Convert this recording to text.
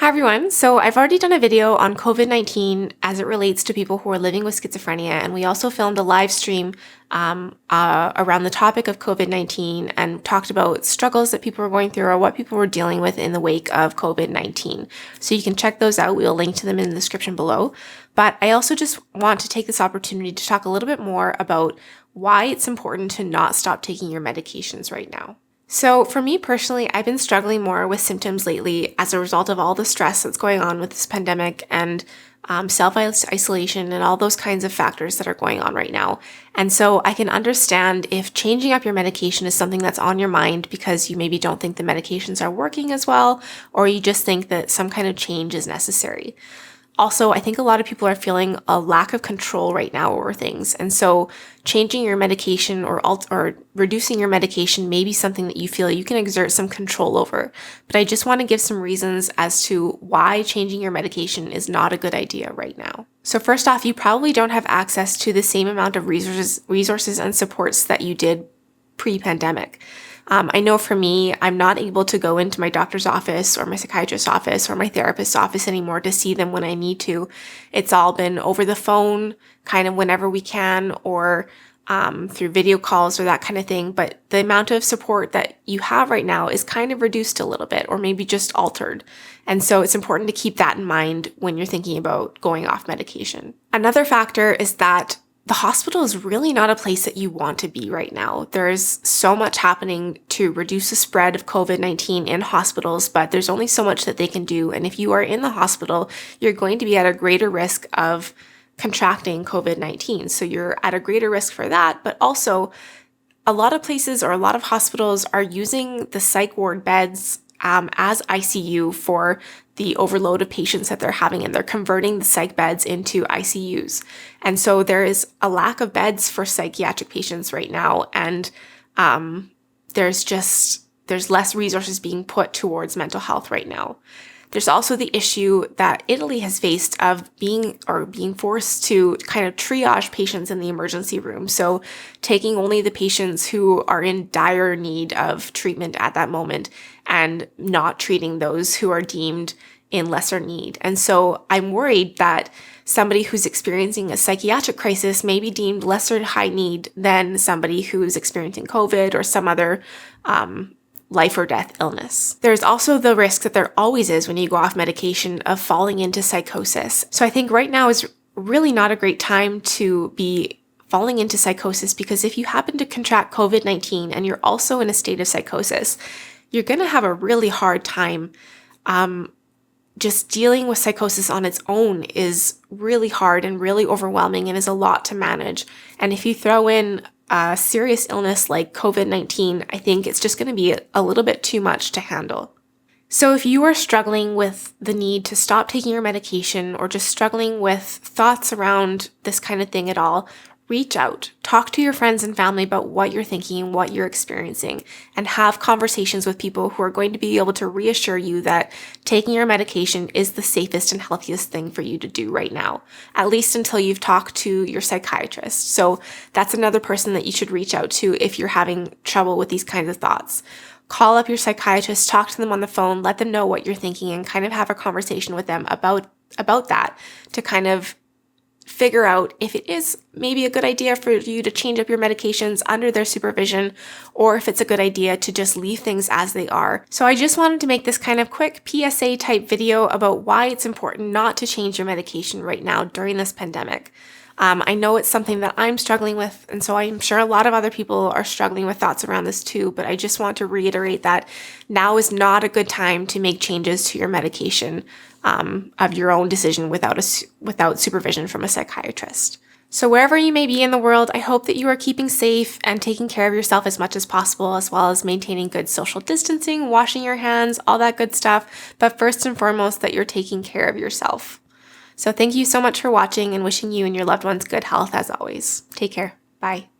Hi everyone. So I've already done a video on COVID-19 as it relates to people who are living with schizophrenia, and we also filmed a live stream around the topic of COVID-19 and talked about struggles that people were going through or what people were dealing with in the wake of COVID-19. So you can check those out. We'll link to them in the description below. But I also just want to take this opportunity to talk a little bit more about why it's important to not stop taking your medications right now. So for me personally, I've been struggling more with symptoms lately as a result of all the stress that's going on with this pandemic and self-isolation and all those kinds of factors that are going on right now. And so I can understand if changing up your medication is something that's on your mind because you maybe don't think the medications are working as well, or you just think that some kind of change is necessary. Also, I think a lot of people are feeling a lack of control right now over things. And so changing your medication or reducing your medication may be something that you feel you can exert some control over. But I just want to give some reasons as to why changing your medication is not a good idea right now. So first off, you probably don't have access to the same amount of resources and supports that you did pre-pandemic. I know for me, I'm not able to go into my doctor's office or my psychiatrist's office or my therapist's office anymore to see them when I need to. It's all been over the phone, kind of whenever we can, or through video calls or that kind of thing. But the amount of support that you have right now is kind of reduced a little bit, or maybe just altered. And so it's important to keep that in mind when you're thinking about going off medication. Another factor is that the hospital is really not a place that you want to be right now. There's so much happening to reduce the spread of COVID-19 in hospitals, but there's only so much that they can do. And if you are in the hospital, you're going to be at a greater risk of contracting COVID-19. So you're at a greater risk for that, but also a lot of places or a lot of hospitals are using the psych ward beds as ICU for the overload of patients that they're having, and they're converting the psych beds into ICUs. And so there is a lack of beds for psychiatric patients right now, and there's less resources being put towards mental health right now. There's also the issue that Italy has faced of being forced to kind of triage patients in the emergency room. So taking only the patients who are in dire need of treatment at that moment and not treating those who are deemed in lesser need. And so I'm worried that somebody who's experiencing a psychiatric crisis may be deemed lesser high need than somebody who's experiencing COVID or some other life or death illness. There's also the risk that there always is when you go off medication of falling into psychosis. So I think right now is really not a great time to be falling into psychosis, because if you happen to contract COVID-19 and you're also in a state of psychosis, you're going to have a really hard time. Just dealing with psychosis on its own is really hard and really overwhelming and is a lot to manage. And if you throw in a serious illness like COVID-19, I think it's just going to be a little bit too much to handle. So if you are struggling with the need to stop taking your medication or just struggling with thoughts around this kind of thing at all, reach out, talk to your friends and family about what you're thinking, what you're experiencing, and have conversations with people who are going to be able to reassure you that taking your medication is the safest and healthiest thing for you to do right now, at least until you've talked to your psychiatrist. So that's another person that you should reach out to if you're having trouble with these kinds of thoughts. Call up your psychiatrist, talk to them on the phone, let them know what you're thinking, and kind of have a conversation with them about that to kind of figure out if it is maybe a good idea for you to change up your medications under their supervision, or if it's a good idea to just leave things as they are. So I just wanted to make this kind of quick PSA type video about why it's important not to change your medication right now during this pandemic. I know it's something that I'm struggling with, and so I'm sure a lot of other people are struggling with thoughts around this too, but I just want to reiterate that now is not a good time to make changes to your medication of your own decision without supervision from a psychiatrist. So wherever you may be in the world, I hope that you are keeping safe and taking care of yourself as much as possible, as well as maintaining good social distancing, washing your hands, all that good stuff, but first and foremost that you're taking care of yourself. So thank you so much for watching, and wishing you and your loved ones good health as always. Take care. Bye.